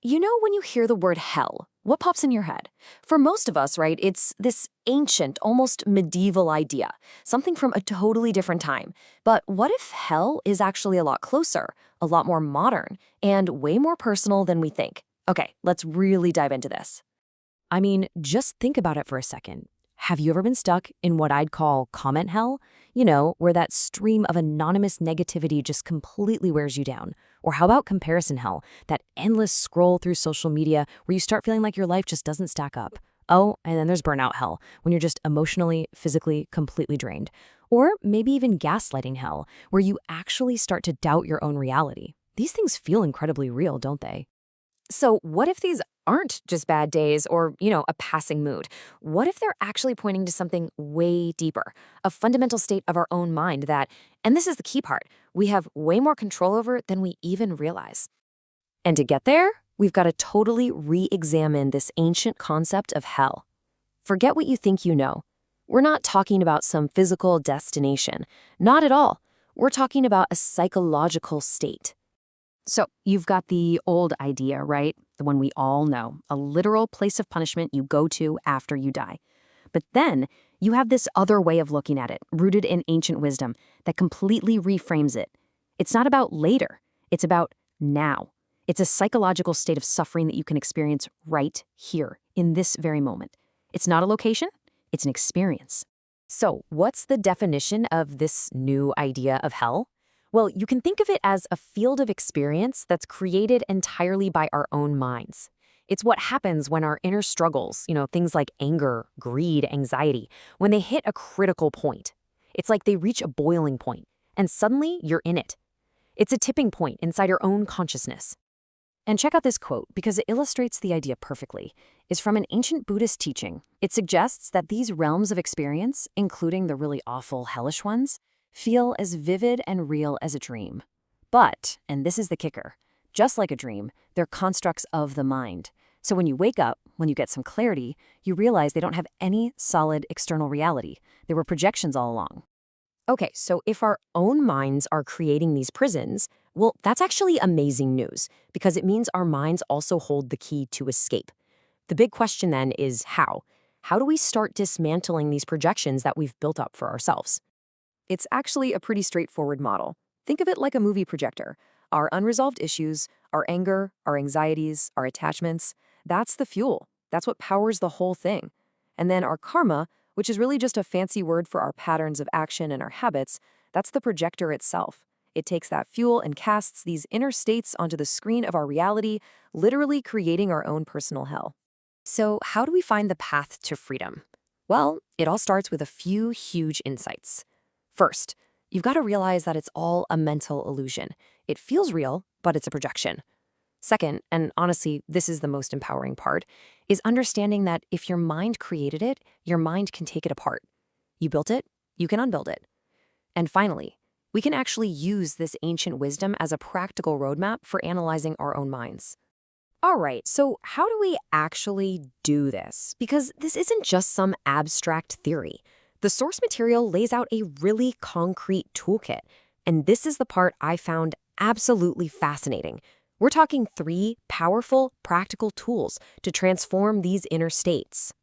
You know, when you hear the word hell, what pops in your head? For most of us, right, it's this ancient, almost medieval idea, something from a totally different time. But what if hell is actually a lot closer, a lot more modern, and way more personal than we think? Okay, let's really dive into this. I mean, just think about it for a second. Have you ever been stuck in what I'd call comment hell? You know, where that stream of anonymous negativity just completely wears you down. Or how about comparison hell, that endless scroll through social media where you start feeling like your life just doesn't stack up? Oh, and then there's burnout hell, when you're just emotionally, physically, completely drained. Or maybe even gaslighting hell, where you actually start to doubt your own reality. These things feel incredibly real, don't they? So, what if these aren't just bad days or, a passing mood? What if they're actually pointing to something way deeper, a fundamental state of our own mind that, and this is the key part, we have way more control over than we even realize? And to get there, we've got to totally re-examine this ancient concept of hell. Forget what you think you know. We're not talking about some physical destination. Not at all. We're talking about a psychological state. So you've got the old idea, right? The one we all know, a literal place of punishment you go to after you die. But then you have this other way of looking at it, rooted in ancient wisdom, that completely reframes it. It's not about later, it's about now. It's a psychological state of suffering that you can experience right here, in this very moment. It's not a location, it's an experience. So what's the definition of this new idea of hell? Well, you can think of it as a field of experience that's created entirely by our own minds. It's what happens when our inner struggles, things like anger, greed, anxiety, when they hit a critical point. It's like they reach a boiling point, and suddenly you're in it. It's a tipping point inside your own consciousness. And check out this quote, because it illustrates the idea perfectly. It's from an ancient Buddhist teaching. It suggests that these realms of experience, including the really awful, hellish ones, feel as vivid and real as a dream. But, and this is the kicker, just like a dream, they're constructs of the mind. So when you wake up, when you get some clarity, you realize they don't have any solid external reality. They were projections all along. Okay, so if our own minds are creating these prisons, well, that's actually amazing news, because it means our minds also hold the key to escape. The big question then is how? How do we start dismantling these projections that we've built up for ourselves? It's actually a pretty straightforward model. Think of it like a movie projector. Our unresolved issues, our anger, our anxieties, our attachments, that's the fuel. That's what powers the whole thing. And then our karma, which is really just a fancy word for our patterns of action and our habits, that's the projector itself. It takes that fuel and casts these inner states onto the screen of our reality, literally creating our own personal hell. So how do we find the path to freedom? Well, it all starts with a few huge insights. First, you've got to realize that it's all a mental illusion. It feels real, but it's a projection. Second, and honestly, this is the most empowering part, is understanding that if your mind created it, your mind can take it apart. You built it, you can unbuild it. And finally, we can actually use this ancient wisdom as a practical roadmap for analyzing our own minds. All right, so how do we actually do this? Because this isn't just some abstract theory. The source material lays out a really concrete toolkit, and this is the part I found absolutely fascinating. We're talking 3 powerful, practical tools to transform these inner states.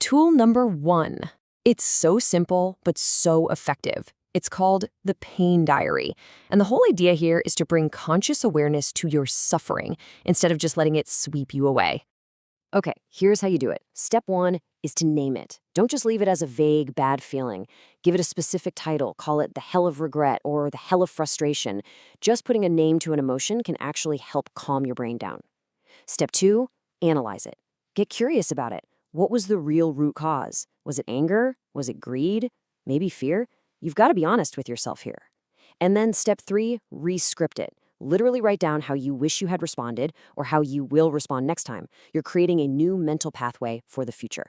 Tool number 1. It's so simple, but so effective. It's called the pain diary. And the whole idea here is to bring conscious awareness to your suffering instead of just letting it sweep you away. Okay, here's how you do it. Step 1 is to name it. Don't just leave it as a vague, bad feeling. Give it a specific title. Call it the hell of regret or the hell of frustration. Just putting a name to an emotion can actually help calm your brain down. Step 2, analyze it. Get curious about it. What was the real root cause? Was it anger? Was it greed? Maybe fear? You've got to be honest with yourself here. And then step 3, re-script it. Literally write down how you wish you had responded or how you will respond next time. You're creating a new mental pathway for the future.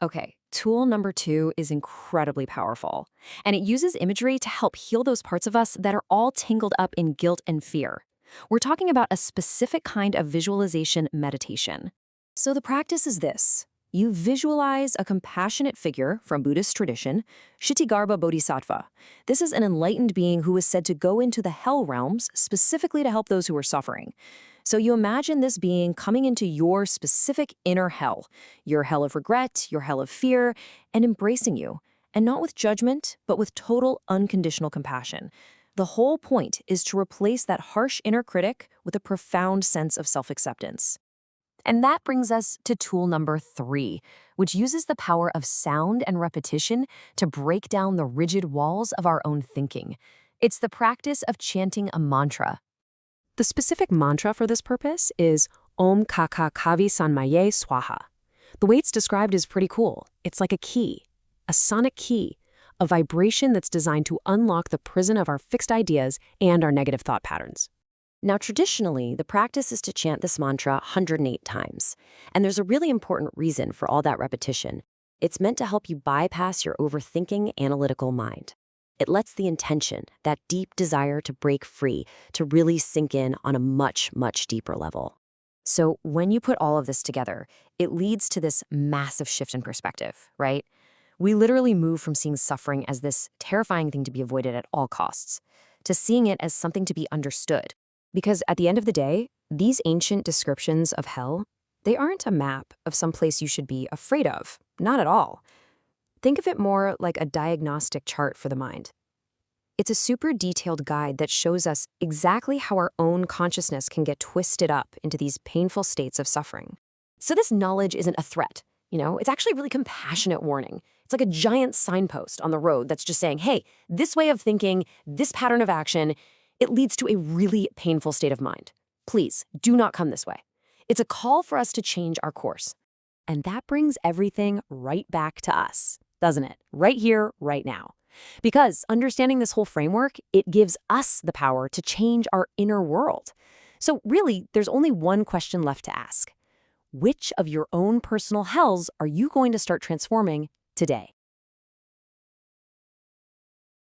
Okay, tool number 2 is incredibly powerful, and it uses imagery to help heal those parts of us that are all tangled up in guilt and fear. We're talking about a specific kind of visualization meditation. So the practice is this. You visualize a compassionate figure from Buddhist tradition, Kṣitigarbha Bodhisattva. This is an enlightened being who is said to go into the hell realms specifically to help those who are suffering. So you imagine this being coming into your specific inner hell, your hell of regret, your hell of fear, and embracing you. And not with judgment, but with total unconditional compassion. The whole point is to replace that harsh inner critic with a profound sense of self-acceptance. And that brings us to tool number 3, which uses the power of sound and repetition to break down the rigid walls of our own thinking. It's the practice of chanting a mantra. The specific mantra for this purpose is Om Kaka Kavi Sanmaye Swaha. The way it's described is pretty cool. It's like a key, a sonic key, a vibration that's designed to unlock the prison of our fixed ideas and our negative thought patterns. Now, traditionally, the practice is to chant this mantra 108 times. And there's a really important reason for all that repetition. It's meant to help you bypass your overthinking, analytical mind. It lets the intention, that deep desire to break free, to really sink in on a much, much deeper level. So when you put all of this together, it leads to this massive shift in perspective, right? We literally move from seeing suffering as this terrifying thing to be avoided at all costs, to seeing it as something to be understood. Because at the end of the day, these ancient descriptions of hell, they aren't a map of some place you should be afraid of. Not at all. Think of it more like a diagnostic chart for the mind. It's a super detailed guide that shows us exactly how our own consciousness can get twisted up into these painful states of suffering. So this knowledge isn't a threat. It's actually a really compassionate warning. It's like a giant signpost on the road that's just saying, hey, this way of thinking, this pattern of action, it leads to a really painful state of mind. Please, do not come this way. It's a call for us to change our course. And that brings everything right back to us, doesn't it? Right here, right now. Because understanding this whole framework, it gives us the power to change our inner world. So really, there's only one question left to ask. Which of your own personal hells are you going to start transforming today?